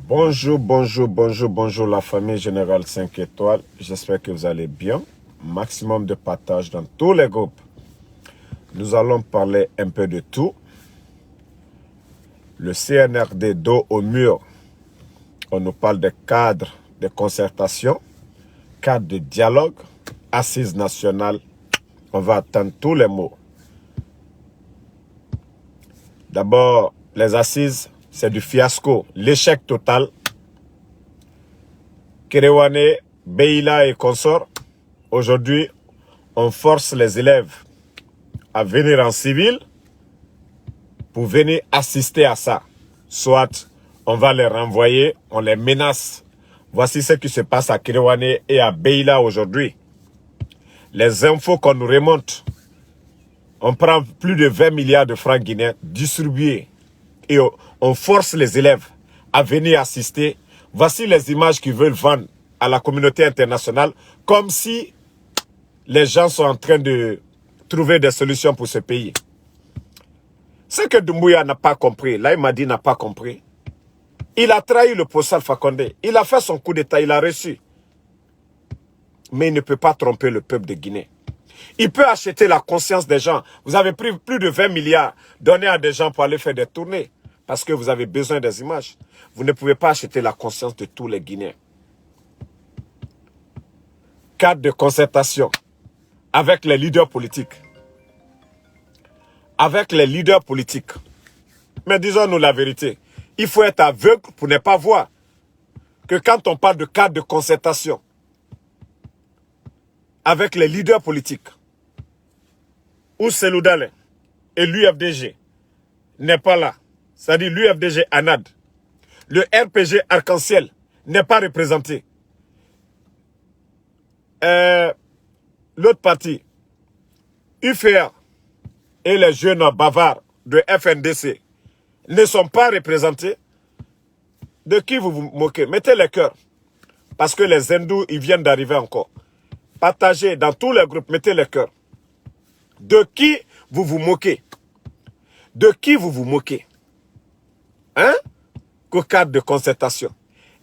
Bonjour, bonjour, bonjour, bonjour la famille Générale 5 étoiles. J'espère que vous allez bien. Maximum de partage dans tous les groupes. Nous allons parler un peu de tout. Le CNRD dos au mur. On nous parle de cadres de concertation, cadre de dialogue, assises nationales. On va attendre tous les mots. D'abord, les assises, c'est du fiasco, l'échec total. Kerewane, Beila et consorts, aujourd'hui, on force les élèves à venir en civil pour venir assister à ça. Soit on va les renvoyer, on les menace. Voici ce qui se passe à Kerewane et à Beila aujourd'hui. Les infos qu'on nous remonte, on prend plus de 20 milliards de francs guinéens distribués et on force les élèves à venir assister. Voici les images qu'ils veulent vendre à la communauté internationale comme si les gens sont en train de trouver des solutions pour ce pays. Ce que Doumbouya n'a pas compris, là il m'a dit n'a pas compris. Il a trahi le professeur Alpha Condé. Il a fait son coup d'État, il a reçu. Mais il ne peut pas tromper le peuple de Guinée. Il peut acheter la conscience des gens. Vous avez pris plus de 20 milliards donnés à des gens pour aller faire des tournées. Parce que vous avez besoin des images. Vous ne pouvez pas acheter la conscience de tous les Guinéens. Cadre de concertation avec les leaders politiques. Avec les leaders politiques. Mais disons-nous la vérité. Il faut être aveugle pour ne pas voir que quand on parle de cadre de concertation avec les leaders politiques, où Seloudale et l'UFDG n'est pas là, c'est-à-dire l'UFDG ANAD, le RPG Arc-en-Ciel n'est pas représenté. L'autre partie, UFR et les jeunes bavards de FNDC ne sont pas représentés. De qui vous vous moquez? Mettez les cœurs. Parce que les hindous, ils viennent d'arriver encore. Partagez dans tous les groupes, mettez les cœurs. De qui vous vous moquez? De qui vous vous moquez? Hein? Qu'au cadre de concertation.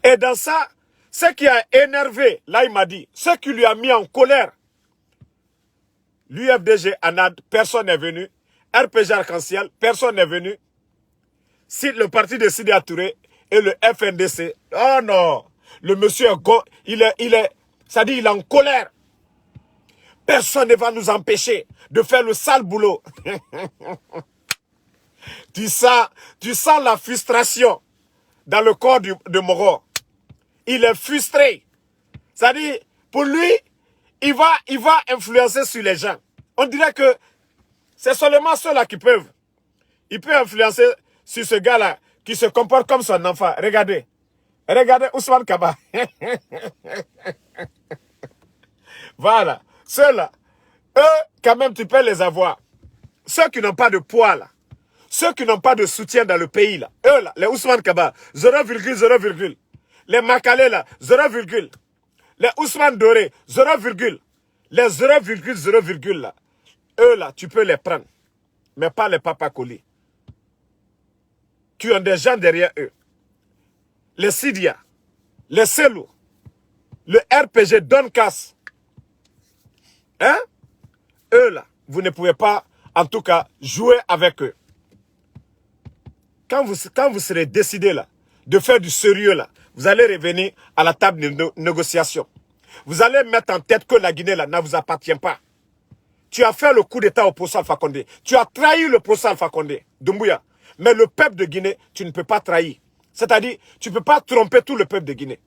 Et dans ça, ce qui a énervé, là il m'a dit, ce qui lui a mis en colère, l'UFDG ANAD, personne n'est venu. RPG Arc-en-Ciel, personne n'est venu. Si le parti de Sidi Touré et le FNDC, oh non, le monsieur, il est en colère. Personne ne va nous empêcher de faire le sale boulot. Tu sens la frustration dans le corps de Moro. Il est frustré. C'est-à-dire, pour lui, il va influencer sur les gens. On dirait que c'est seulement ceux-là qui peuvent. Il peut influencer sur ce gars-là qui se comporte comme son enfant. Regardez. Regardez Ousmane Kaba. Voilà. Ceux-là, eux, quand même, tu peux les avoir. Ceux qui n'ont pas de poids, là. Ceux qui n'ont pas de soutien dans le pays, là. Eux, là, les Ousmane Kaba, 0,0. Les Makale, là, 0, les Ousmane Doré, 0, les 0,0, là. Eux, là, tu peux les prendre. Mais pas les Papakoli. Tu as des gens derrière eux. Les Sidia, les Selou, le RPG Donkas. Hein? Eux, là, vous ne pouvez pas, en tout cas, jouer avec eux. Quand vous serez décidé, là, de faire du sérieux, là, vous allez revenir à la table de négociation. Vous allez mettre en tête que la Guinée, là, ne vous appartient pas. Tu as fait le coup d'État au professeur Alpha Condé. Tu as trahi le professeur Alpha Condé, Doumbouya. Mais le peuple de Guinée, tu ne peux pas trahir. C'est-à-dire, tu ne peux pas tromper tout le peuple de Guinée.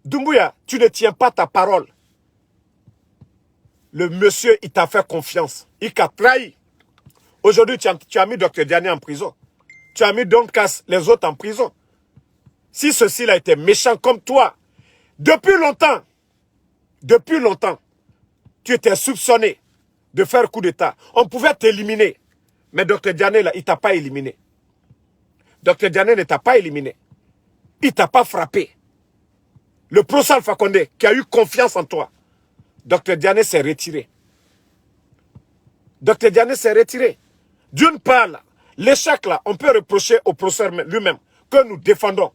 Doumbouya, tu ne tiens pas ta parole. Le monsieur, il t'a fait confiance. Il t'a trahi. Aujourd'hui, tu as mis Dr Diané en prison. Tu as mis Donkas, les autres en prison. Si ceci-là était méchant comme toi, depuis longtemps, tu étais soupçonné de faire coup d'État. On pouvait t'éliminer. Mais Dr Diané, là, il ne t'a pas éliminé. Dr Diané ne t'a pas éliminé. Il ne t'a pas frappé. Le professeur Alpha Condé, qui a eu confiance en toi, Dr Diané s'est retiré. Dr Diané s'est retiré. D'une part, l'échec là, on peut reprocher au professeur lui-même. que nous défendons,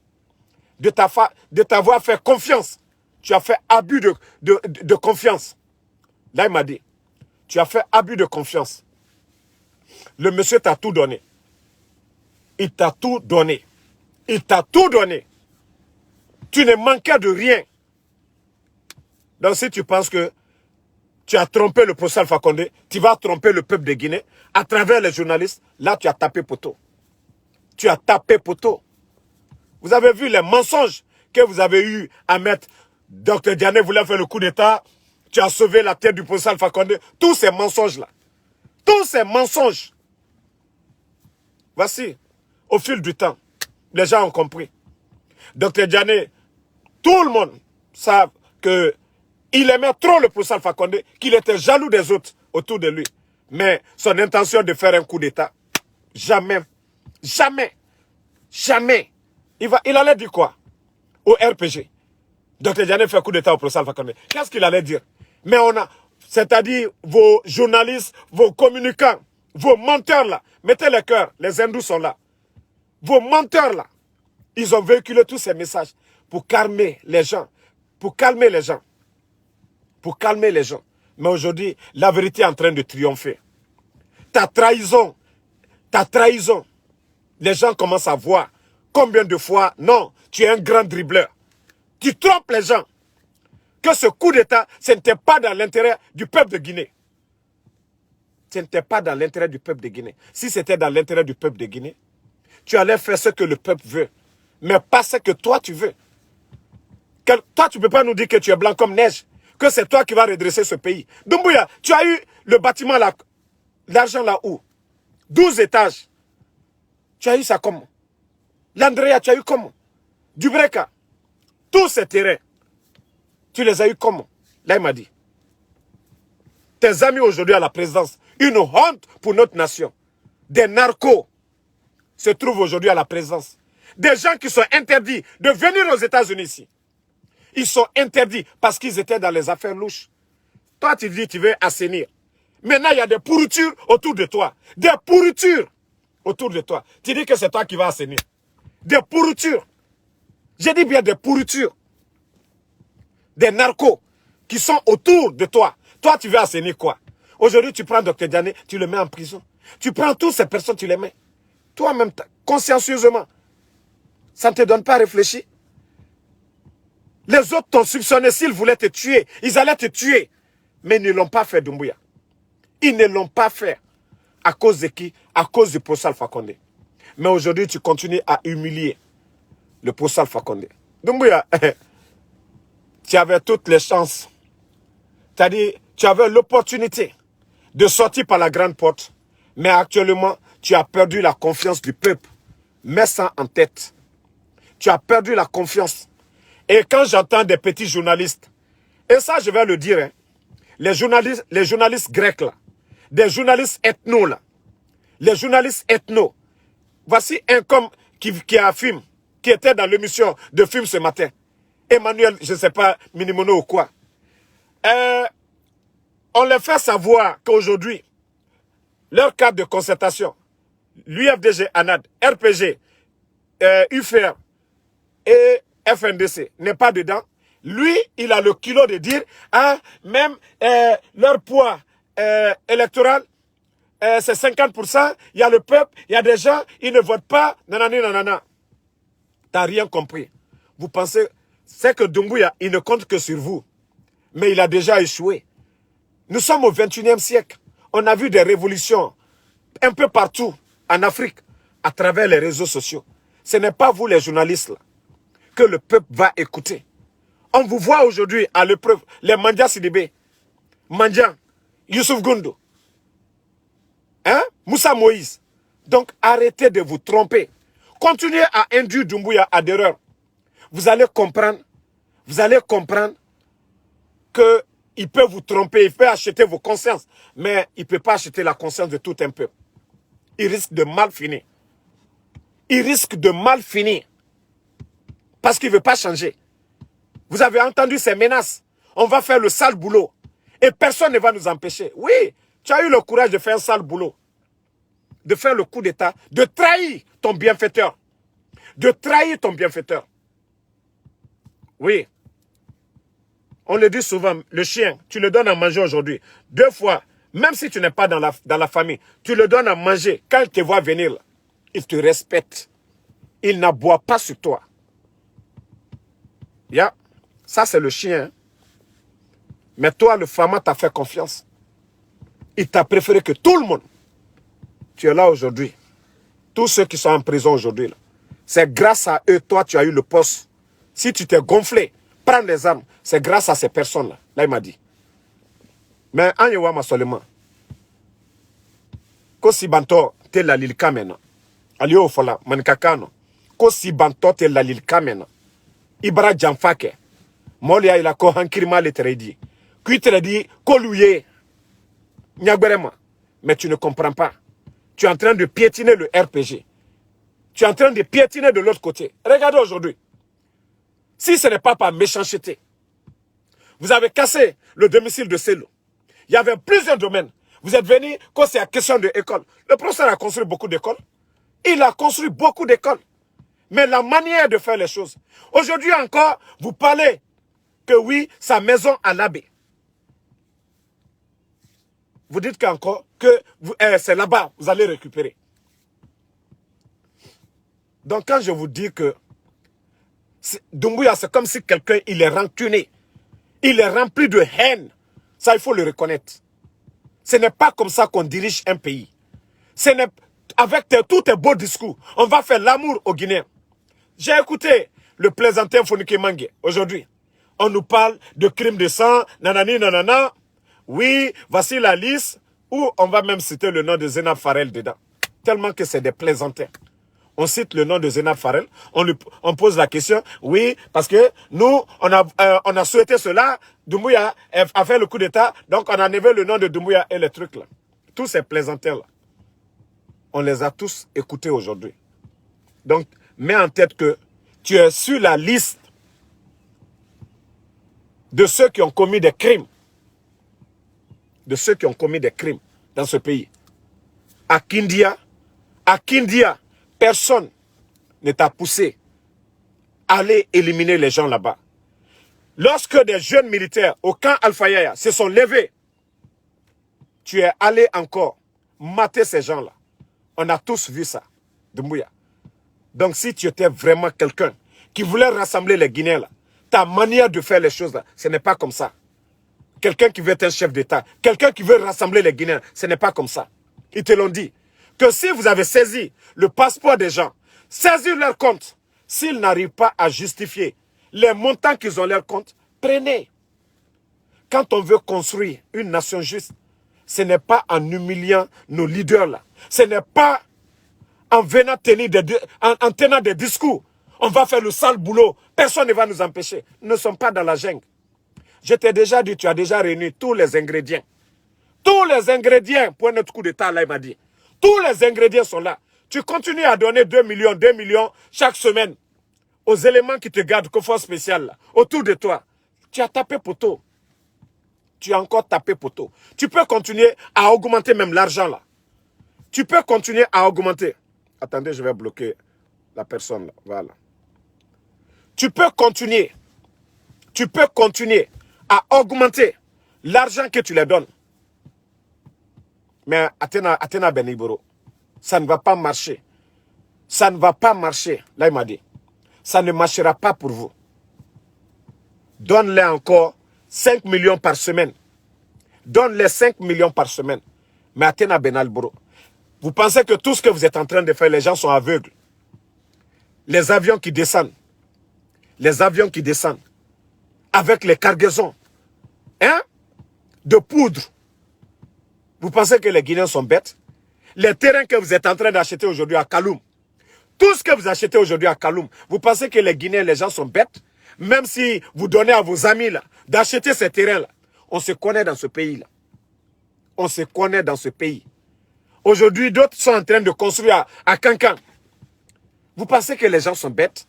de t'avoir fait confiance. Tu as fait abus de confiance. Là, il m'a dit, tu as fait abus de confiance. Le monsieur t'a tout donné. Il t'a tout donné. Il t'a tout donné. Tu ne manquais de rien. Donc si tu penses que tu as trompé le professeur Alpha Condé, tu vas tromper le peuple de Guinée à travers les journalistes, là tu as tapé poteau. Tu as tapé poteau. Vous avez vu les mensonges que vous avez eu à mettre. Dr Diané voulait faire le coup d'État. Tu as sauvé la tête du professeur Alpha Condé. Tous ces mensonges-là. Tous ces mensonges. Voici, au fil du temps, les gens ont compris. Dr Diané, tout le monde savent que il aimait trop le professeur Alpha Condé, qu'il était jaloux des autres autour de lui. Mais son intention de faire un coup d'État, jamais, jamais, jamais. Il allait dire quoi au RPG? Dr Diané fait coup d'État au professeur Alpha Condé. Qu'est-ce qu'il allait dire? Mais c'est-à-dire vos journalistes, vos communicants, vos menteurs là, mettez les cœurs, les hindous sont là. Vos menteurs là, ils ont véhiculé tous ces messages pour calmer les gens. Pour calmer les gens. Pour calmer les gens. Mais aujourd'hui, la vérité est en train de triompher. Ta trahison, les gens commencent à voir combien de fois, non, tu es un grand dribbleur. Tu trompes les gens. Que ce coup d'État, ce n'était pas dans l'intérêt du peuple de Guinée. Ce n'était pas dans l'intérêt du peuple de Guinée. Si c'était dans l'intérêt du peuple de Guinée, tu allais faire ce que le peuple veut. Mais pas ce que toi tu veux. Toi, tu ne peux pas nous dire que tu es blanc comme neige. Que c'est toi qui vas redresser ce pays. Doumbouya, tu as eu le bâtiment là, l'argent là où? 12 étages. Tu as eu ça comment? L'Andrea, tu as eu comment? Dubreka. Tous ces terrains. Tu les as eu comment? Là, il m'a dit. Tes amis aujourd'hui à la présidence, une honte pour notre nation. Des narcos se trouvent aujourd'hui à la présidence. Des gens qui sont interdits de venir aux États-Unis ici. Ils sont interdits parce qu'ils étaient dans les affaires louches. Toi, tu dis tu veux assainir. Maintenant, il y a des pourritures autour de toi. Des pourritures autour de toi. Tu dis que c'est toi qui vas assainir. Des pourritures. J'ai dit bien des pourritures. Des narcos qui sont autour de toi. Toi, tu veux assainir quoi? Aujourd'hui, tu prends Dr Diané, tu le mets en prison. Tu prends toutes ces personnes, tu les mets. Toi-même, consciencieusement. Ça ne te donne pas à réfléchir. Les autres t'ont soupçonné s'ils voulaient te tuer. Ils allaient te tuer. Mais ils ne l'ont pas fait, Doumbouya. Ils ne l'ont pas fait. À cause de qui? À cause du professeur Alpha Condé. Mais aujourd'hui, tu continues à humilier le professeur Alpha Condé. Doumbouya, tu avais toutes les chances. C'est-à-dire, tu avais l'opportunité de sortir par la grande porte. Mais actuellement, tu as perdu la confiance du peuple. Mets ça en tête. Tu as perdu la confiance. Et quand j'entends des petits journalistes, et ça je vais le dire, hein, les journalistes grecs là, des journalistes ethno là, les journalistes ethno, voici un comme qui a un film, qui était dans l'émission de film ce matin, Emmanuel, je ne sais pas, Minimono ou quoi. On les fait savoir qu'aujourd'hui, leur cadre de concertation, l'UFDG, ANAD, RPG, UFR et FNDC n'est pas dedans. Lui, il a le culot de dire, ah, même leur poids électoral, c'est 50%, il y a le peuple, il y a des gens, ils ne votent pas, nanani, nanana. T'as rien compris. Vous pensez, c'est que Doumbouya, il ne compte que sur vous. Mais il a déjà échoué. Nous sommes au 21e siècle. On a vu des révolutions un peu partout en Afrique, à travers les réseaux sociaux. Ce n'est pas vous les journalistes là, que le peuple va écouter. On vous voit aujourd'hui à l'épreuve, les Mandia Sidibé, Mandia, Youssouf Goundou, hein? Moussa Moïse. Donc arrêtez de vous tromper. Continuez à induire Doumbouya à d'erreur. Vous allez comprendre qu'il peut vous tromper, il peut acheter vos consciences, mais il ne peut pas acheter la conscience de tout un peuple. Il risque de mal finir. Il risque de mal finir. Parce qu'il ne veut pas changer. Vous avez entendu ces menaces. On va faire le sale boulot. Et personne ne va nous empêcher. Oui, tu as eu le courage de faire un sale boulot. De faire le coup d'État, de trahir ton bienfaiteur. de trahir ton bienfaiteur. Oui. On le dit souvent, le chien, tu le donnes à manger aujourd'hui. 2 fois, même si tu n'es pas dans la famille, tu le donnes à manger. Quand il te voit venir, là, il te respecte. Il n'aboie pas sur toi. Yeah. Ça, c'est le chien. Mais toi, le Fama t'a fait confiance. Il t'a préféré que tout le monde. Tu es là aujourd'hui. Tous ceux qui sont en prison aujourd'hui, c'est grâce à eux, toi, tu as eu le poste. Si tu t'es gonflé, prends les armes. C'est grâce à ces personnes-là. Là, il m'a dit. Mais, en yewama seulement. Ko si banto te la lilka mena. Aliyo fola, manikakano. Ko si banto te la lilka mena. Ibara jamfake. Molia ila ko hankirima le tredi. Kui tredi, ko louye. Nyagberema. Mais tu ne comprends pas. Tu es en train de piétiner le RPG. Tu es en train de piétiner de l'autre côté. Regardez aujourd'hui. Si ce n'est pas par méchanceté, vous avez cassé le domicile de Celo. Il y avait plusieurs domaines. Vous êtes venus quand c'est la question de l'école. Le professeur a construit beaucoup d'écoles. Il a construit beaucoup d'écoles. Mais la manière de faire les choses. Aujourd'hui encore, vous parlez que oui, sa maison à l'abbé. Vous dites qu'encore que c'est là-bas, vous allez récupérer. Donc quand je vous dis que Doumbouya, c'est comme si quelqu'un, il est rancunier. Il est rempli de haine. Ça, il faut le reconnaître. Ce n'est pas comme ça qu'on dirige un pays. Ce n'est avec tous tes beaux discours. On va faire l'amour aux Guinéens. J'ai écouté le plaisantin Fonike Mangue aujourd'hui. On nous parle de crimes de sang, nanani, nanana. Oui, voici la liste où on va même citer le nom de Zenab Farel dedans. Tellement que c'est des plaisantins. On cite le nom de Zenab Farel, on pose la question, oui, parce que nous, on a souhaité cela, Doumbouya a fait le coup d'État, donc on a enlevé le nom de Doumbouya et les trucs là. Tous ces plaisantins là, on les a tous écoutés aujourd'hui. Donc, mets en tête que tu es sur la liste de ceux qui ont commis des crimes. De ceux qui ont commis des crimes dans ce pays. À Kindia, personne ne t'a poussé à aller éliminer les gens là-bas. Lorsque des jeunes militaires au camp Alpha Yaya se sont levés, tu es allé encore mater ces gens-là. On a tous vu ça, Doumbouya. Donc si tu étais vraiment quelqu'un qui voulait rassembler les Guinéens, là, ta manière de faire les choses, là, ce n'est pas comme ça. Quelqu'un qui veut être un chef d'État, quelqu'un qui veut rassembler les Guinéens, ce n'est pas comme ça. Ils te l'ont dit. Que si vous avez saisi le passeport des gens, saisir leur compte, s'ils n'arrivent pas à justifier les montants qu'ils ont leur compte, prenez. Quand on veut construire une nation juste, ce n'est pas en humiliant nos leaders là. Ce n'est pas en venant en tenant des discours. On va faire le sale boulot. Personne ne va nous empêcher. Nous ne sommes pas dans la jungle. Je t'ai déjà dit, tu as déjà réuni tous les ingrédients. Tous les ingrédients pour notre coup d'État, là, il m'a dit. Tous les ingrédients sont là. Tu continues à donner 2 millions chaque semaine aux éléments qui te gardent, confort spécial, là, autour de toi. Tu as tapé poteau. Tu as encore tapé poteau. Tu peux continuer à augmenter même l'argent, là. Tu peux continuer à augmenter. Attendez, je vais bloquer la personne, là. Voilà. Tu peux continuer à augmenter l'argent que tu les donnes. Mais Athéna Beniboro, ça ne va pas marcher. Ça ne va pas marcher. Là, il m'a dit. Ça ne marchera pas pour vous. Donne-les encore 5 millions par semaine. Donne-les 5 millions par semaine. Mais Athéna Benalboro, vous pensez que tout ce que vous êtes en train de faire, les gens sont aveugles. Les avions qui descendent. Les avions qui descendent. Avec les cargaisons. Hein? De poudre. Vous pensez que les Guinéens sont bêtes? Les terrains que vous êtes en train d'acheter aujourd'hui à Kaloum, tout ce que vous achetez aujourd'hui à Kaloum, vous pensez que les Guinéens, les gens sont bêtes? Même si vous donnez à vos amis là d'acheter ces terrains-là, on se connaît dans ce pays-là. On se connaît dans ce pays. Aujourd'hui, d'autres sont en train de construire à Cancan. Vous pensez que les gens sont bêtes?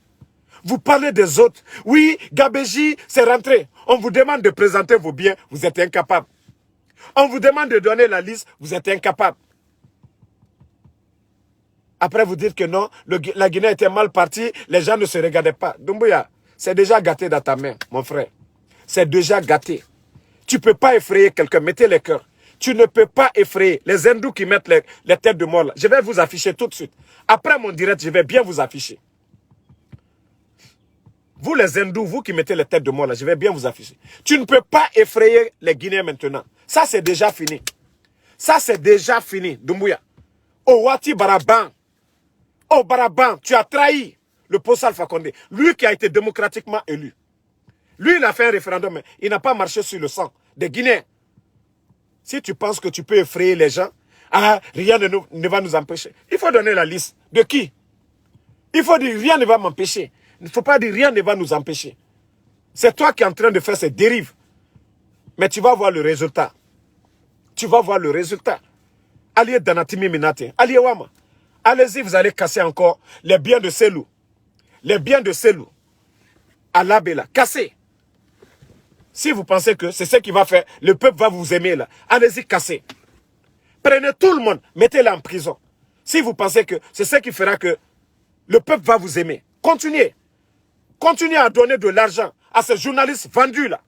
Vous parlez des autres. Oui, Gabéji, c'est rentré. On vous demande de présenter vos biens, vous êtes incapable. On vous demande de donner la liste, vous êtes incapable. Après, vous dites que non, la Guinée était mal partie, les gens ne se regardaient pas. Doumbouya, c'est déjà gâté dans ta main, mon frère. C'est déjà gâté. Tu ne peux pas effrayer quelqu'un, mettez les cœurs. Tu ne peux pas effrayer les hindous qui mettent les têtes de mort là. Je vais vous afficher tout de suite. Après mon direct, je vais bien vous afficher. Vous les hindous, vous qui mettez les têtes de mort là, je vais bien vous afficher. Tu ne peux pas effrayer les Guinéens maintenant. Ça, c'est déjà fini. Ça, c'est déjà fini, Doumbouya. Oh, Wati Baraban. Oh, Baraban, tu as trahi le post Alpha Condé. Lui qui a été démocratiquement élu. Lui, il a fait un référendum, mais il n'a pas marché sur le sang des Guinéens. Si tu penses que tu peux effrayer les gens, rien ne va nous empêcher. Il faut donner la liste. De qui? Il faut dire rien ne va m'empêcher. Il ne faut pas dire rien ne va nous empêcher. C'est toi qui es en train de faire ces dérives. Mais tu vas voir le résultat. Tu vas voir le résultat. Allez Danatimi Minate. Allez Wama. Allez-y, vous allez casser encore les biens de Selou. Les biens de Selou. À l'Abela. Cassez. Si vous pensez que c'est ce qui va faire, le peuple va vous aimer là. Allez-y, cassez. Prenez tout le monde, mettez-le en prison. Si vous pensez que c'est ce qui fera que le peuple va vous aimer, continuez. Continuez à donner de l'argent à ces journalistes vendus là.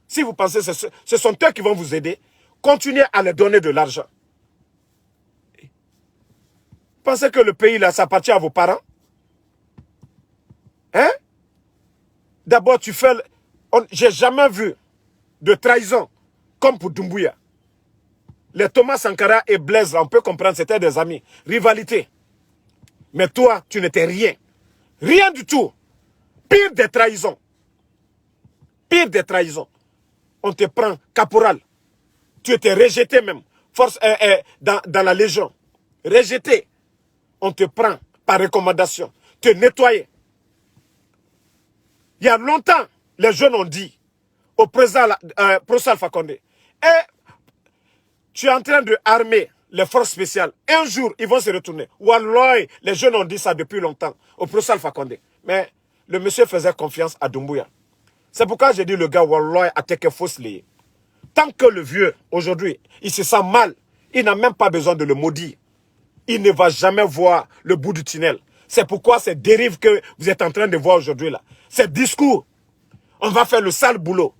Si vous pensez que ce sont eux qui vont vous aider, continuez à leur donner de l'argent. Pensez que le pays là, ça appartient à vos parents? Hein? D'abord, tu fais... J'ai jamais vu de trahison comme pour Doumbouya. Les Thomas Sankara et Blaise, on peut comprendre, c'était des amis. Rivalité. Mais toi, tu n'étais rien. Rien du tout. Pire des trahisons. Pire des trahisons. On te prend caporal. Tu étais rejeté même. Force dans la Légion. Rejeté. On te prend par recommandation. Te nettoyer. Il y a longtemps, les jeunes ont dit au président Alpha Condé, tu es en train de armer les forces spéciales. Un jour, ils vont se retourner. Wallah, les jeunes ont dit ça depuis longtemps au président Alpha Condé. Mais le monsieur faisait confiance à Doumbouya. C'est pourquoi j'ai dit le gars, Wallah, a quelque chose lié. Tant que le vieux, aujourd'hui, il se sent mal, il n'a même pas besoin de le maudire. Il ne va jamais voir le bout du tunnel. C'est pourquoi ces dérives que vous êtes en train de voir aujourd'hui là, ces discours, on va faire le sale boulot.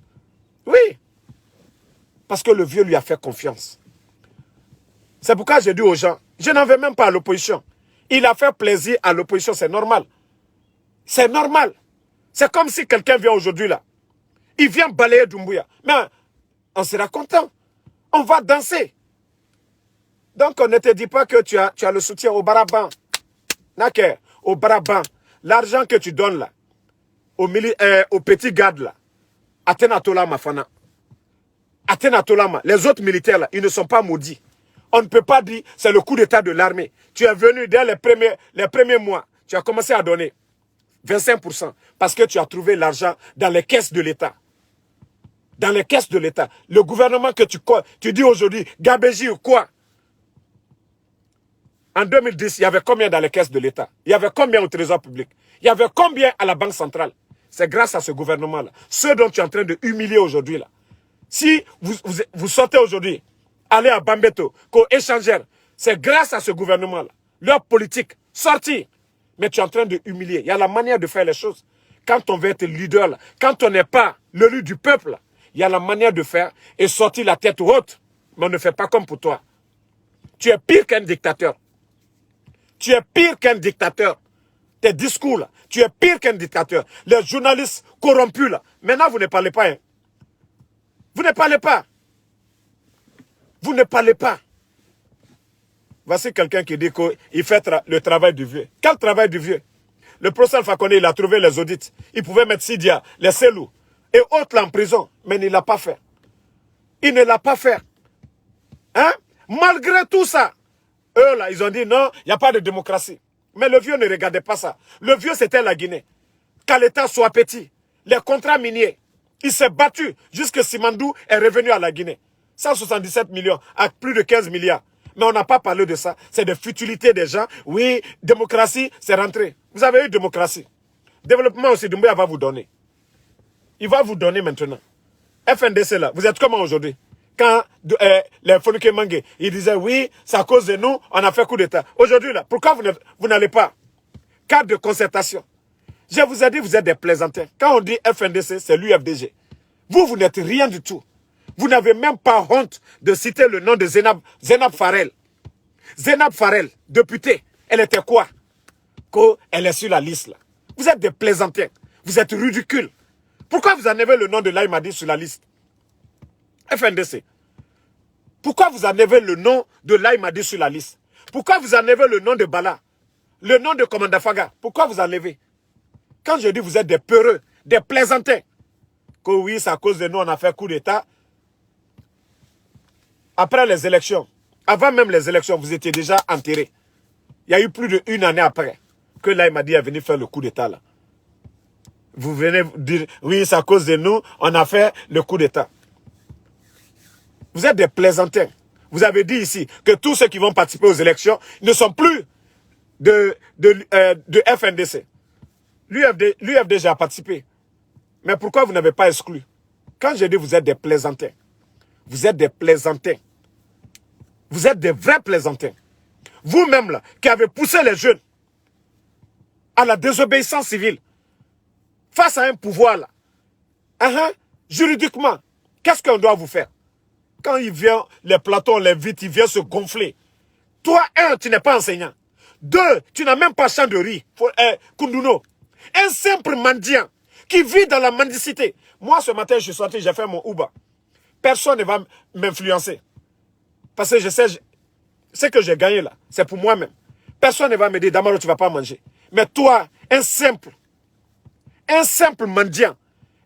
Oui. Parce que le vieux lui a fait confiance. C'est pourquoi j'ai dit aux gens, je n'en veux même pas à l'opposition. Il a fait plaisir à l'opposition, c'est normal. C'est normal. C'est comme si quelqu'un vient aujourd'hui là. Il vient balayer Doumbouya. Mais on sera content. On va danser. Donc on ne te dit pas que tu as le soutien au Baraban. Naker, au Baraban. L'argent que tu donnes là, aux petits gardes là, Athéna Tolama Fana. Athéna Tolama, les autres militaires là, ils ne sont pas maudits. On ne peut pas dire c'est le coup d'état de l'armée. Tu es venu dès les premiers mois, tu as commencé à donner 25% parce que tu as trouvé l'argent dans les caisses de l'État. Dans les caisses de l'État. Le gouvernement que tu dis aujourd'hui, Gabéji ou quoi? En 2010, il y avait combien dans les caisses de l'État? Il y avait combien au trésor public? Il y avait combien à la Banque centrale? C'est grâce à ce gouvernement-là. Ceux dont tu es en train de humilier aujourd'hui là. Si vous sortez aujourd'hui, allez à Bambeto, échangeur, c'est grâce à ce gouvernement-là. Leur politique, sortie. Mais tu es en train de humilier. Il y a la manière de faire les choses. Quand on veut être leader, là, quand on n'est pas l'élu du peuple, là, il y a la manière de faire et sortir la tête haute. Mais on ne fait pas comme pour toi. Tu es pire qu'un dictateur. Tu es pire qu'un dictateur. Tes discours, là, tu es pire qu'un dictateur. Les journalistes corrompus, là. Maintenant, vous ne parlez pas. Hein. Vous ne parlez pas. Vous ne parlez pas. Voici quelqu'un qui dit qu'il fait le travail du vieux. Quel travail du vieux? Le procès Alpha Condé, il a trouvé les audits. Il pouvait mettre Sidia, les Selou et autres là en prison. Mais il ne l'a pas fait. Il ne l'a pas fait. Hein? Malgré tout ça, eux là, ils ont dit non, il n'y a pas de démocratie. Mais le vieux ne regardait pas ça. Le vieux, c'était la Guinée. Qu'à l'État soit petit. Les contrats miniers. Il s'est battu jusqu'à Simandou est revenu à la Guinée. 177 millions à plus de 15 milliards. Mais on n'a pas parlé de ça. C'est des futilités des gens. Oui, démocratie, c'est rentré. Vous avez eu démocratie. Développement aussi, Doumbouya va vous donner. Il va vous donner maintenant. FNDC là, vous êtes comment aujourd'hui? quand les Fonike Mange, ils disaient oui, c'est à cause de nous, on a fait coup d'État. Aujourd'hui, là, pourquoi vous n'allez pas? Cadre de concertation. Je vous ai dit, vous êtes des plaisantins. Quand on dit FNDC, c'est l'UFDG. Vous n'êtes rien du tout. Vous n'avez même pas honte de citer le nom de Zénab Farel. Zénab Farel, députée, elle était quoi? Elle est sur la liste là. Vous êtes des plaisantins. Vous êtes ridicules. Pourquoi vous enlevez le nom de Laïmadi sur la liste? FNDC. Pourquoi vous enlevez le nom de Laïmadi sur la liste? Pourquoi vous enlevez le nom de Bala? Le nom de Commanda Faga? Pourquoi vous enlevez? Quand je dis vous êtes des peureux, des plaisantins, que oui, c'est à cause de nous, on a fait coup d'État. Après les élections, avant même les élections, vous étiez déjà enterrés. Il y a eu plus d'1 année après que Laïmadi est venu faire le coup d'État là. Vous venez dire, oui, c'est à cause de nous, on a fait le coup d'État. Vous êtes des plaisantins. Vous avez dit ici que tous ceux qui vont participer aux élections ne sont plus de FNDC. L'UFDG a participé. Mais pourquoi vous n'avez pas exclu? Quand je dis vous êtes des plaisantins, vous êtes des plaisantins. Vous êtes des vrais plaisantins. Vous-même là, qui avez poussé les jeunes à la désobéissance civile, face à un pouvoir là, juridiquement, qu'est-ce qu'on doit vous faire? Quand il vient, les plateaux, les vitres, il vient se gonfler. Toi, tu n'es pas enseignant. 2, tu n'as même pas champ de riz. Kunduno. Un simple mendiant qui vit dans la mendicité. Moi, ce matin, je suis sorti, j'ai fait mon Uber. Personne ne va m'influencer. Parce que je sais, ce que j'ai gagné là, c'est pour moi-même. Personne ne va me dire, Damaro, tu ne vas pas manger. Mais toi, un simple mendiant,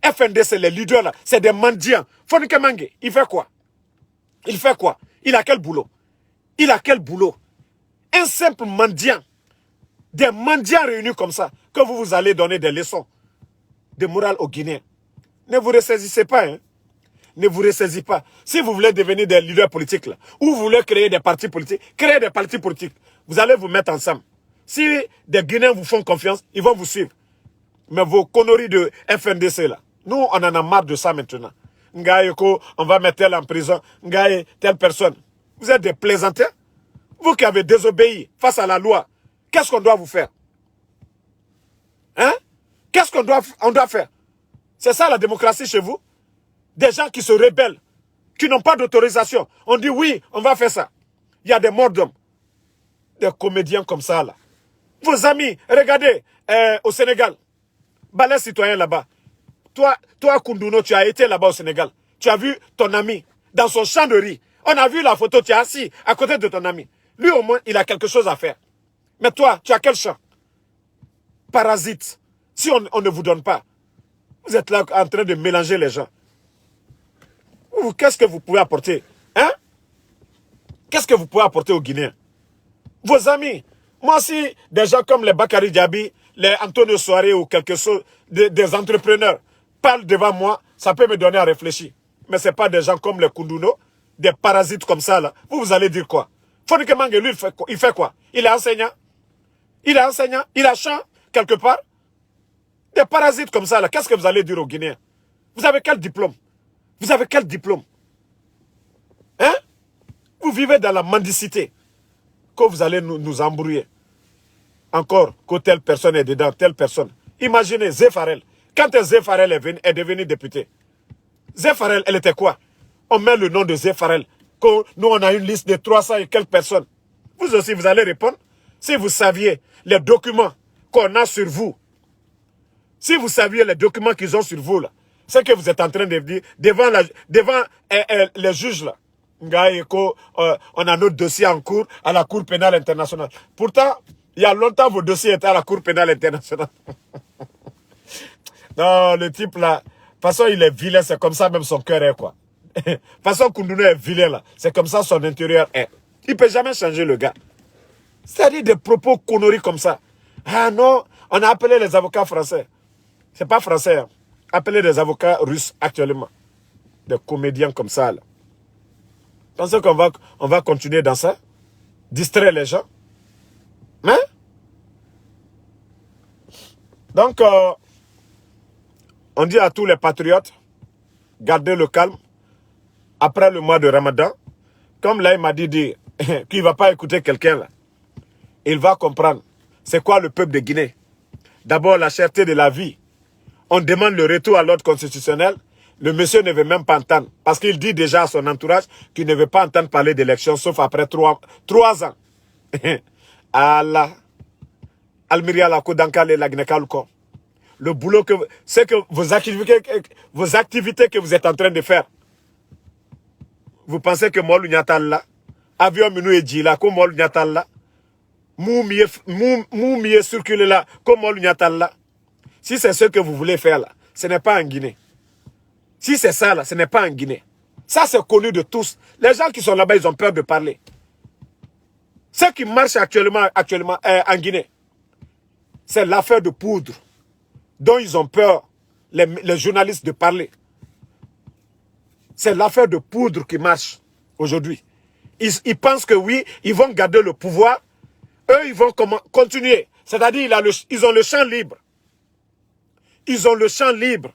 FNDC, les leaders là, c'est des mendiants. Fonike Mange, il fait quoi? Il fait quoi? Il a quel boulot? Il a quel boulot? Un simple mendiant. Des mendiants réunis comme ça, que vous allez donner des leçons de morale aux Guinéens. Ne vous ressaisissez pas, hein? Ne vous ressaisissez pas. Si vous voulez devenir des leaders politiques, là, ou vous voulez créer des partis politiques, créez des partis politiques. Vous allez vous mettre ensemble. Si des Guinéens vous font confiance, ils vont vous suivre. Mais vos conneries de FNDC, là, nous, on en a marre de ça maintenant. Ngaïko, on va mettre elle en prison. Ngaï, telle personne. Vous êtes des plaisantins. Vous qui avez désobéi face à la loi, qu'est-ce qu'on doit vous faire? Hein? Qu'est-ce qu'on doit faire? C'est ça la démocratie chez vous? Des gens qui se rebellent, qui n'ont pas d'autorisation. On dit oui, on va faire ça. Il y a des morts d'hommes. Des comédiens comme ça, là. Vos amis, regardez, au Sénégal, balai citoyen là-bas. Toi, Kunduno, tu as été là-bas au Sénégal. Tu as vu ton ami dans son champ de riz. On a vu la photo, tu es assis à côté de ton ami. Lui, au moins, il a quelque chose à faire. Mais toi, tu as quel champ? Parasite. Si on ne vous donne pas, vous êtes là en train de mélanger les gens. Qu'est-ce que vous pouvez apporter? Hein? Qu'est-ce que vous pouvez apporter aux Guinéens? Vos amis. Moi, si des gens comme les Bakary Diaby, les Antonio Soare ou quelque chose, des entrepreneurs parlent devant moi, ça peut me donner à réfléchir. Mais ce n'est pas des gens comme les Kunduno, des parasites comme ça, là. Vous allez dire quoi? Fonike Mange, lui, il fait quoi? Il est enseignant. Il est enseignant. Il a champ, quelque part. Des parasites comme ça, là. Qu'est-ce que vous allez dire aux Guinéens? Vous avez quel diplôme? Vous avez quel diplôme? Hein? Vous vivez dans la mendicité. Que vous allez nous embrouiller. Encore, que telle personne est dedans, telle personne. Imaginez Zéfarel. Quand Zéfarel est devenu député, Zéfarel, elle était quoi? On met le nom de Zéfarel. Nous, on a une liste de 300 et quelques personnes. Vous aussi, vous allez répondre. Si vous saviez les documents qu'on a sur vous, si vous saviez les documents qu'ils ont sur vous, là, c'est que vous êtes en train de dire devant les juges, là. On a notre dossier en cours à la Cour pénale internationale. Pourtant, il y a longtemps, vos dossiers étaient à la Cour pénale internationale. Non, le type là, de toute façon, il est vilain, c'est comme ça même son cœur est, quoi. De toute façon, Kunduno est vilain, là. C'est comme ça son intérieur est. Il ne peut jamais changer, le gars. C'est-à-dire des propos conneries comme ça. Ah non, on a appelé les avocats français. C'est pas français, hein. Appelez des avocats russes actuellement. Des comédiens comme ça, là. Pensez qu'on va continuer dans ça? Distraire les gens? Hein? Donc, on dit à tous les patriotes, gardez le calme. après le mois de Ramadan, comme là il m'a dit qu'il ne va pas écouter quelqu'un là, il va comprendre c'est quoi le peuple de Guinée. D'abord la cherté de la vie. On demande le retour à l'ordre constitutionnel. Le monsieur ne veut même pas entendre. Parce qu'il dit déjà à son entourage qu'il ne veut pas entendre parler d'élection, sauf après 3 ans. Allah. Almiria la Kodankale la Gnekaluko. Le boulot que c'est que vos activités que vous êtes en train de faire. Vous pensez que Molu Nyatalla, avion Minou et Djila, comme Molu Nyatalla, Moumie circule là, comme Molu Nyatalla. Si c'est ce que vous voulez faire là, ce n'est pas en Guinée. Si c'est ça là, ce n'est pas en Guinée. Ça c'est connu de tous. Les gens qui sont là-bas, ils ont peur de parler. Ce qui marche actuellement en Guinée, c'est l'affaire de poudre dont ils ont peur, les journalistes, de parler. C'est l'affaire de poudre qui marche aujourd'hui. Ils pensent que oui, ils vont garder le pouvoir. Eux, ils vont continuer. C'est-à-dire, ils ont le champ libre. Ils ont le champ libre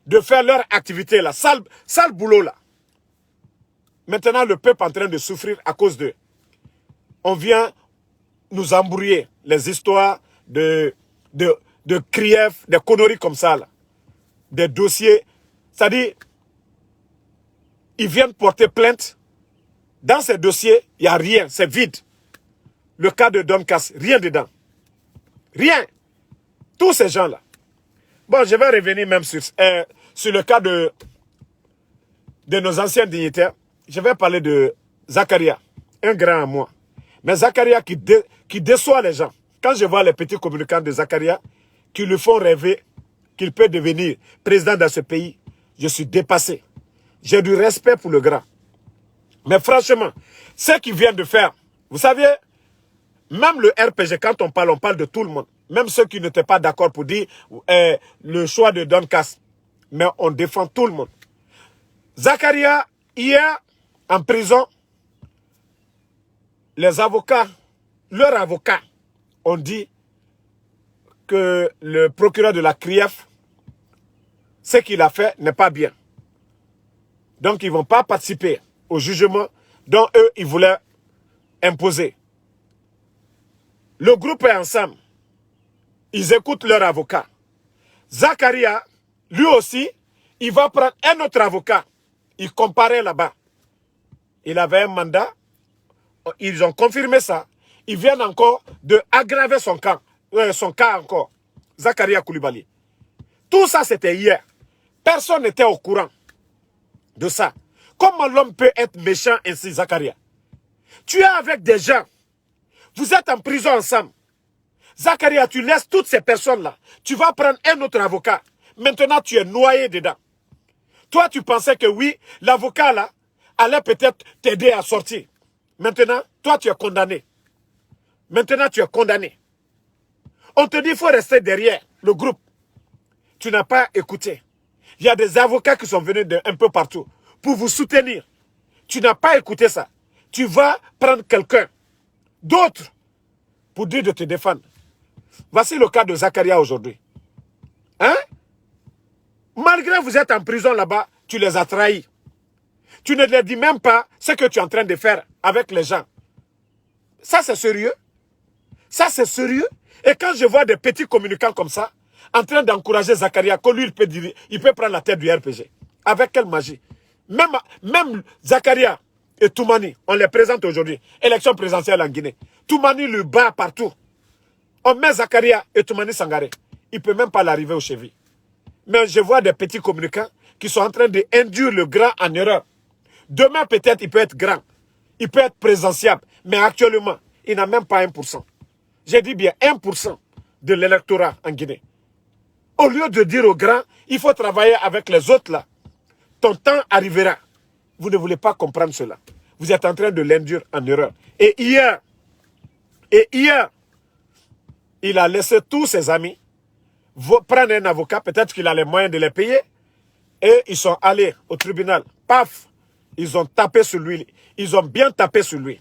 de faire leur activité là. Sale boulot là. Maintenant, le peuple est en train de souffrir à cause d'eux. On vient nous embrouiller les histoires de griefs, des conneries comme ça là. Des dossiers. C'est-à-dire, ils viennent porter plainte. Dans ces dossiers, il n'y a rien, c'est vide. Le cas de Don Cass, rien dedans. Rien. Tous ces gens-là. Bon, je vais revenir même sur le cas de nos anciens dignitaires. Je vais parler de Zakaria, un grand à moi. Mais Zakaria qui déçoit les gens. Quand je vois les petits communicants de Zakaria qui lui font rêver qu'il peut devenir président dans ce pays, je suis dépassé. J'ai du respect pour le grand. Mais franchement, ce qu'ils viennent de faire, vous savez, même le RPG, quand on parle de tout le monde. Même ceux qui n'étaient pas d'accord pour dire le choix de Don Cass. Mais on défend tout le monde. Zakaria, hier, en prison, les avocats, leurs avocats, ont dit que le procureur de la CRIEF, ce qu'il a fait n'est pas bien. Donc, ils ne vont pas participer au jugement dont eux, ils voulaient imposer. Le groupe est ensemble. Ils écoutent leur avocat. Zakaria, lui aussi, il va prendre un autre avocat. Il comparait là-bas. Il avait un mandat. Ils ont confirmé ça. Ils viennent encore d'aggraver son cas encore. Zakaria Koulibaly. Tout ça, c'était hier. Personne n'était au courant de ça. Comment l'homme peut être méchant ainsi, Zakaria? Tu es avec des gens. Vous êtes en prison ensemble. Zakaria, tu laisses toutes ces personnes-là. Tu vas prendre un autre avocat. Maintenant, tu es noyé dedans. Toi, tu pensais que oui, l'avocat là allait peut-être t'aider à sortir. Maintenant, toi, tu es condamné. Maintenant, tu es condamné. On te dit qu'il faut rester derrière le groupe. Tu n'as pas écouté. Il y a des avocats qui sont venus un peu partout pour vous soutenir. Tu n'as pas écouté ça. Tu vas prendre quelqu'un d'autre pour dire de te défendre. Voici le cas de Zakaria aujourd'hui. Hein? Malgré que vous êtes en prison là-bas, tu les as trahis. Tu ne leur dis même pas ce que tu es en train de faire avec les gens. Ça, c'est sérieux. Ça, c'est sérieux. Et quand je vois des petits communicants comme ça, en train d'encourager Zakaria, que lui, il peut prendre la tête du RPG. Avec quelle magie? Même Zakaria et Toumani, on les présente aujourd'hui. Élection présidentielle en Guinée. Toumani le bat partout. On met Zakaria et Toumani Sangaré. Il ne peut même pas l'arriver aux chevilles. Mais je vois des petits communicants qui sont en train d'induire le grand en erreur. Demain, peut-être, il peut être grand. Il peut être présidentiable. Mais actuellement, il n'a même pas 1%. J'ai dit bien 1% de l'électorat en Guinée. Au lieu de dire aux grands, il faut travailler avec les autres là. Ton temps arrivera. Vous ne voulez pas comprendre cela. Vous êtes en train de l'induire en erreur. Et hier, il a laissé tous ses amis prendre un avocat. Peut-être qu'il a les moyens de les payer. Et ils sont allés au tribunal. Paf! Ils ont tapé sur lui. Ils ont bien tapé sur lui.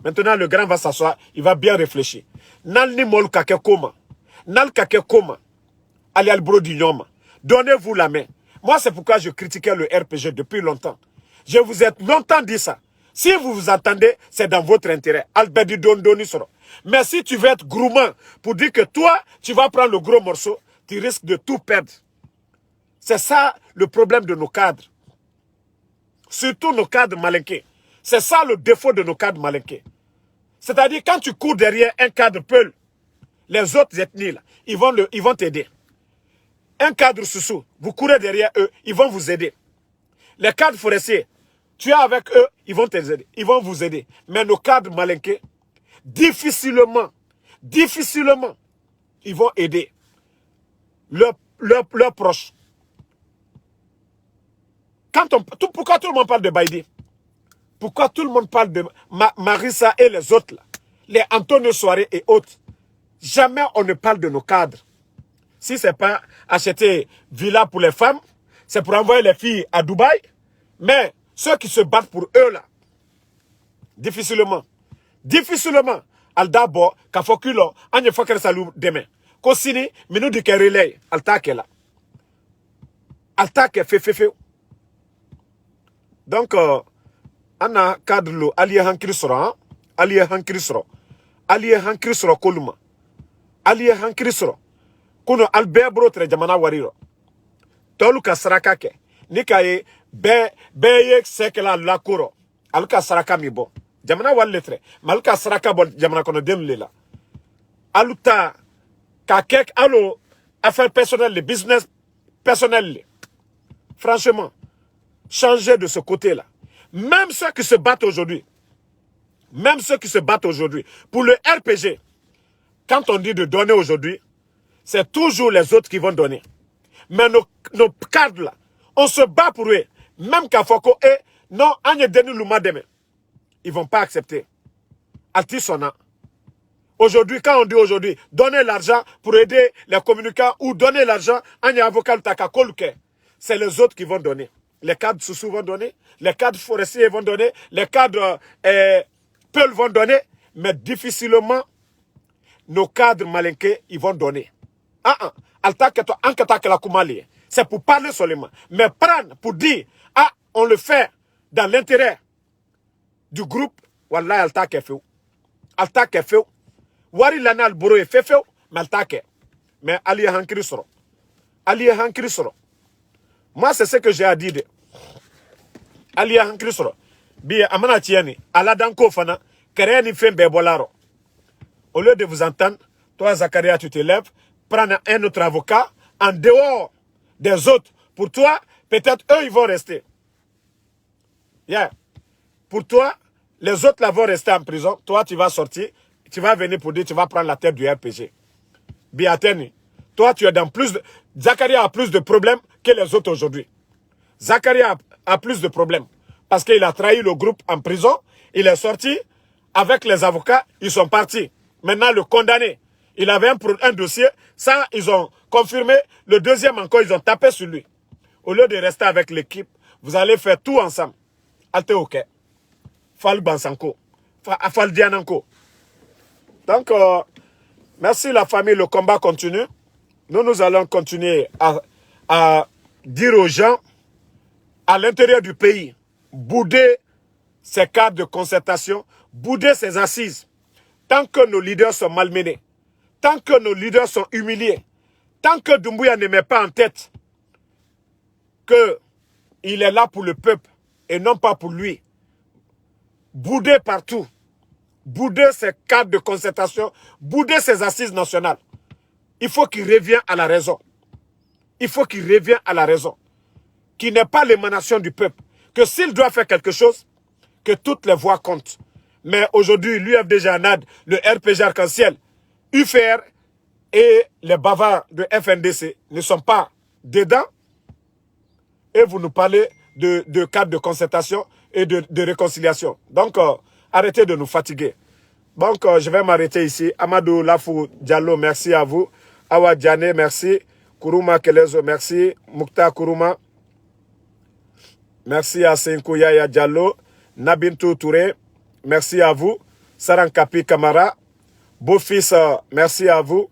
Maintenant, le grand va s'asseoir. Il va bien réfléchir. Nalni mol kake koma. Nal kake koma. Alial bro d'ignoma. Donnez-vous la main. Moi, c'est pourquoi je critiquais le RPG depuis longtemps. Je vous ai longtemps dit ça. Si vous vous attendez, c'est dans votre intérêt. Albert dit Dondoni sera. Mais si tu veux être gourmand pour dire que toi, tu vas prendre le gros morceau, tu risques de tout perdre. C'est ça le problème de nos cadres. Surtout nos cadres malinqués. C'est ça le défaut de nos cadres malinqués. C'est-à-dire quand tu cours derrière un cadre Peul, les autres ethnies, là, ils vont t'aider. Un cadre Soussou, vous courez derrière eux, ils vont vous aider. Les cadres forestiers, tu es avec eux, ils vont t'aider. Ils vont vous aider. Mais nos cadres malinqués, difficilement, ils vont aider leurs proches. Pourquoi tout le monde parle de Baïdi? Pourquoi tout le monde parle de Marissa et les autres, là, les Antonio Soirée et autres? Jamais on ne parle de nos cadres. Si ce n'est pas acheter villa pour les femmes, c'est pour envoyer les filles à Dubaï. Mais ceux qui se battent pour eux, là, difficilement, Aldabo, Kafokulo, Anye Fakir Salou demain. Kosini, Minou di Kerele, Altake là. Altake, fait. Donc, Anna Kadlo, Aliye Hankrisro, Aliye Hankrisro Koluma, Aliye Hankrisro, Kuno Albert Brotre Jamana Wariro, Toluka Sarakake, Nikaye, Beye Sekela Lakuro, Aluka Saraka Mibo, Jamana Waletre, Maluka Saraka Bon Jamana Kono Demlela, Aluta, Kakek, Allo, affaires personnelles, les business personnels. Franchement, changer de ce côté-là. Même ceux qui se battent aujourd'hui, pour le RPG, quand on dit de donner aujourd'hui, c'est toujours les autres qui vont donner. Mais nos cadres là, on se bat pour eux. Même Kafoko et non, Agne Deni Luma Deme, ils ne vont pas accepter. Altisona. Aujourd'hui, quand on dit aujourd'hui, donner l'argent pour aider les communicants ou donner l'argent à un avocat Takakoluke, c'est les autres qui vont donner. Les cadres Soussou vont donner, les cadres forestiers vont donner, les cadres Peul vont donner, mais difficilement, nos cadres malinqués, ils vont donner. C'est pour parler seulement. Mais prendre pour dire, on le fait dans l'intérêt du groupe, Wallah, Alta Kefeu. Alta Kefeu. Wari Lanal Boro et Fefeu, Maltake. Mais Ali Hankrisro. Moi, c'est ce que j'ai à dire. Ali Hankrisro. Bien, Amana Tieni, Aladanko Fana, Kereni Fembe Bolaro. Au lieu de vous entendre, toi, Zakaria, tu te lèves, prends un autre avocat en dehors des autres. Pour toi, peut-être eux, ils vont rester. Yeah. Pour toi, les autres là vont rester en prison. Toi, tu vas sortir. Tu vas venir pour dire, tu vas prendre la tête du RPG. Biateni. Toi, tu es dans plus de... Zakaria a plus de problèmes que les autres aujourd'hui. Zakaria a plus de problèmes. Parce qu'il a trahi le groupe en prison. Il est sorti. Avec les avocats, ils sont partis. Maintenant, le condamné. Il avait un dossier. Ça, ils ont confirmé. Le deuxième encore, ils ont tapé sur lui. Au lieu de rester avec l'équipe, vous allez faire tout ensemble. Alte ok. Fal Bansanko. Fal Diananko. Donc, merci la famille, le combat continue. Nous allons continuer à dire aux gens, à l'intérieur du pays, bouder ces cadres de concertation, bouder ces assises. Tant que nos leaders sont malmenés, tant que nos leaders sont humiliés, tant que Doumbouya ne met pas en tête qu'il est là pour le peuple et non pas pour lui, bouder partout. Bouder ces cadres de concertation, bouder ces assises nationales. Il faut qu'il revienne à la raison. Qu'il n'ait pas l'émanation du peuple. Que s'il doit faire quelque chose, que toutes les voix comptent. Mais aujourd'hui, l'UFDG ANAD, le RPG Arc-en-Ciel, UFR et les bavards de FNDC ne sont pas dedans. Et vous nous parlez de cadres de concertation et de réconciliation. Donc, arrêtez de nous fatiguer. Donc, je vais m'arrêter ici. Amadou Lafou Diallo, merci à vous. Awa Diane, merci. Kourouma Kelezo, merci. Moukta Kourouma. Merci à Senkou Yaya Diallo. Nabintou Touré, merci à vous. Sarankapi Kamara. Beau-fils, merci à vous.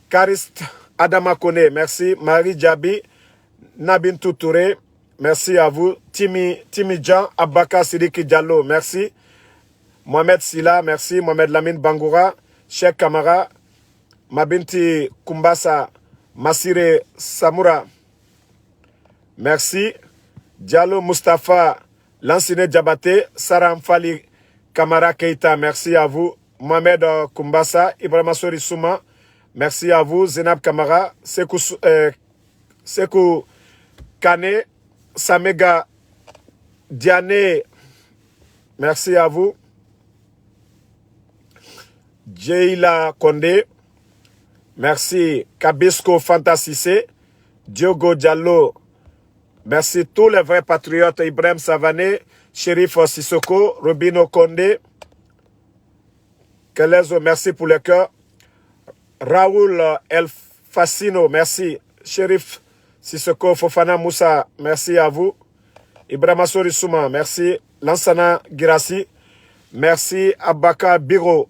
Karist Adama Kone, merci. Marie Djabi. Nabintou Touré. merci à vous. Timi Jean, Abaka Sidiki Diallo, merci. Mohamed Silla, merci. Mohamed Lamine Bangoura, Cheikh Kamara, Mabinti Kumbasa, Masire Samoura, merci. Diallo Mustafa, Lansine Diabaté, Saram Fali Kamara Keita, merci à vous. Mohamed Kumbasa, Ibrahima Sori Souma, merci à vous. Zenab Kamara, Sekou Kane, Samega Diane, merci à vous. Djeila Kondé, merci. Kabisco Fantasissé, Diogo Diallo, merci. Tous les vrais patriotes, Ibrahim Savané, Chérif Sissoko, Robino Kondé, Kelezo, merci pour le cœur. Raoul El Fascino, merci. Chérif Sissoko, Fofana Moussa, merci à vous. Ibrahima Sori Souma, merci. Lansana Girassi, merci. Abaka Biro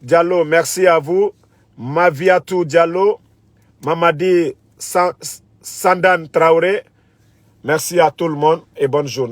Diallo, merci à vous. Maviatou Diallo, Mamadi Sandan Traoré, merci à tout le monde et bonne journée.